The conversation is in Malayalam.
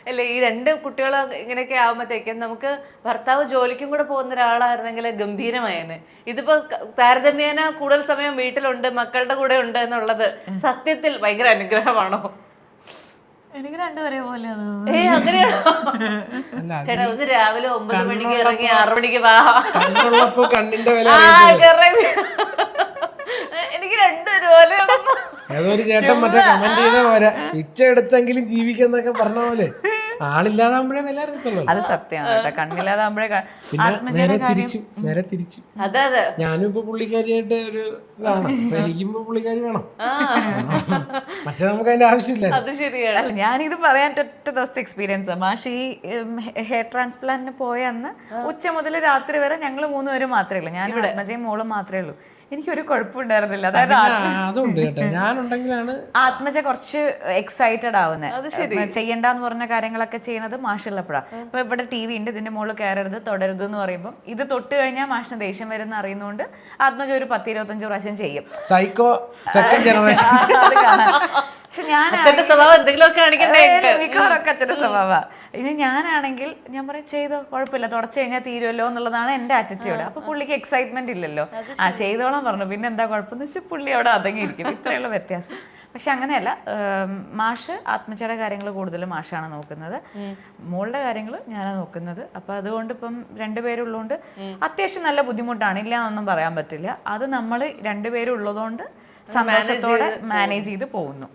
അല്ലെ ഈ രണ്ട് കുട്ടികൾ ഇങ്ങനെയൊക്കെ ആവുമ്പോഴത്തേക്കും നമുക്ക് ഭർത്താവ് ജോലിക്കും കൂടെ പോകുന്ന ഒരാളായിരുന്നെങ്കിൽ ഗംഭീരമായേനെ. ഇതിപ്പോ താരതമ്യേന കൂടുതൽ സമയം വീട്ടിലുണ്ട്, മക്കളുടെ കൂടെ ഉണ്ട് എന്നുള്ളത് സത്യത്തിൽ ഭയങ്കര അനുഗ്രഹമാണോ? എനിക്ക് രണ്ടുപേരെ പോലെയാണ്. അങ്ങനെയാണോ? ചേട്ടാ ഒന്ന് രാവിലെ 9 മണിക്ക് ഇറങ്ങി 6 മണിക്ക് വാ. കണ്ണിന്റെ വില എനിക്ക് രണ്ടുപേരും പോലെയാണെന്ന്. ഏതൊരു ചേട്ടൻ മറ്റേ കമന്റ് ചെയ്ത പോലെ പിച്ച എടുത്തെങ്കിലും ജീവിക്കുന്നൊക്കെ പറഞ്ഞ പോലെ ആളില്ലാതാകുമ്പോഴേ വില അറിയത്തുള്ളൂ. അത് സത്യമാണ്. കണ്ണില്ലാതാകുമ്പോഴേ നേരെ തിരിച്ചു. അതെ അതെ, ഞാനും ഇപ്പൊ പുള്ളിക്കാരിയായിട്ട് ഒരു ഇതാണ്. എനിക്കിപ്പോ പുള്ളിക്കാരി വേണം, മറ്റേ നമുക്ക് അതിന്റെ ആവശ്യമില്ല. അത് ശരിയാണ്. അല്ല, ഞാനിത് പറയാൻ ഒറ്റ ദിവസത്തെ എക്സ്പീരിയൻസ്. മാഷി ഹെയർ ട്രാൻസ്പ്ലാന്റിന് പോയ അന്ന് ഉച്ച മുതൽ രാത്രി വരെ ഞങ്ങൾ 3 പേരും മാത്രമേ ഉള്ളൂ. ഞാൻ ആത്മജയും മോളും മാത്രമേ ഉള്ളൂ. എനിക്കൊരു കുഴപ്പമുണ്ടായിരുന്നില്ല. അതായത് അതുണ്ട് കേട്ടോ, ഞാനുണ്ടെങ്കിലാണ് ആത്മജ കുറച്ച് എക്സൈറ്റഡ് ആവുന്നത്. ചെയ്യണ്ടെന്ന് പറഞ്ഞ കാര്യങ്ങളൊക്കെ ചെയ്യുന്നത് മാഷുള്ളപ്പോഴാണ്. ഇപ്പൊ ഇവിടെ TV ഉണ്ട്, ഇതിന്റെ മുകളിൽ കയറരുത് തൊടരുത് എന്ന് പറയുമ്പോൾ ഇത് തൊട്ട് കഴിഞ്ഞാൽ മാഷിന് ദേഷ്യം വരുന്ന അറിയുന്നതുകൊണ്ട് ആത്മജ ഒരു 10-25 പ്രാവശ്യം ചെയ്യും. Psycho second generation. അത് കാണാൻ. പക്ഷെ ഞാൻ സ്വഭാവം എന്തെങ്കിലുമൊക്കെ മിക്കവാറൊക്കെ അച്ഛൻ്റെ സ്വഭാവ. ഇനി ഞാനാണെങ്കിൽ ഞാൻ പറയും ചെയ്തോ കുഴപ്പമില്ല, തുടച്ചു കഴിഞ്ഞാൽ തീരുമല്ലോ എന്നുള്ളതാണ് എൻ്റെ ആറ്റിറ്റ്യൂഡ്. അപ്പൊ പുള്ളിക്ക് എക്സൈറ്റ്മെന്റ് ഇല്ലല്ലോ. ചെയ്തോളാൻ പറഞ്ഞു, പിന്നെ എന്താ കുഴപ്പമെന്ന് വെച്ചാൽ പുള്ളി അവിടെ അടങ്ങിയിരിക്കും. ഇത്രയുള്ള വ്യത്യാസം. പക്ഷെ അങ്ങനെയല്ല, മാഷ് ആത്മജയുടെ കാര്യങ്ങൾ കൂടുതലും മാഷാണ് നോക്കുന്നത്, മോളുടെ കാര്യങ്ങൾ ഞാനാണ് നോക്കുന്നത്. അപ്പൊ അതുകൊണ്ട് ഇപ്പം 2 പേരുള്ളതുകൊണ്ട് അത്യാവശ്യം നല്ല ബുദ്ധിമുട്ടാണ്, ഇല്ല എന്നൊന്നും പറയാൻ പറ്റില്ല. അത് നമ്മൾ 2 പേരും ഉള്ളതുകൊണ്ട് സന്തോഷത്തോടെ മാനേജ് ചെയ്ത് പോകുന്നു.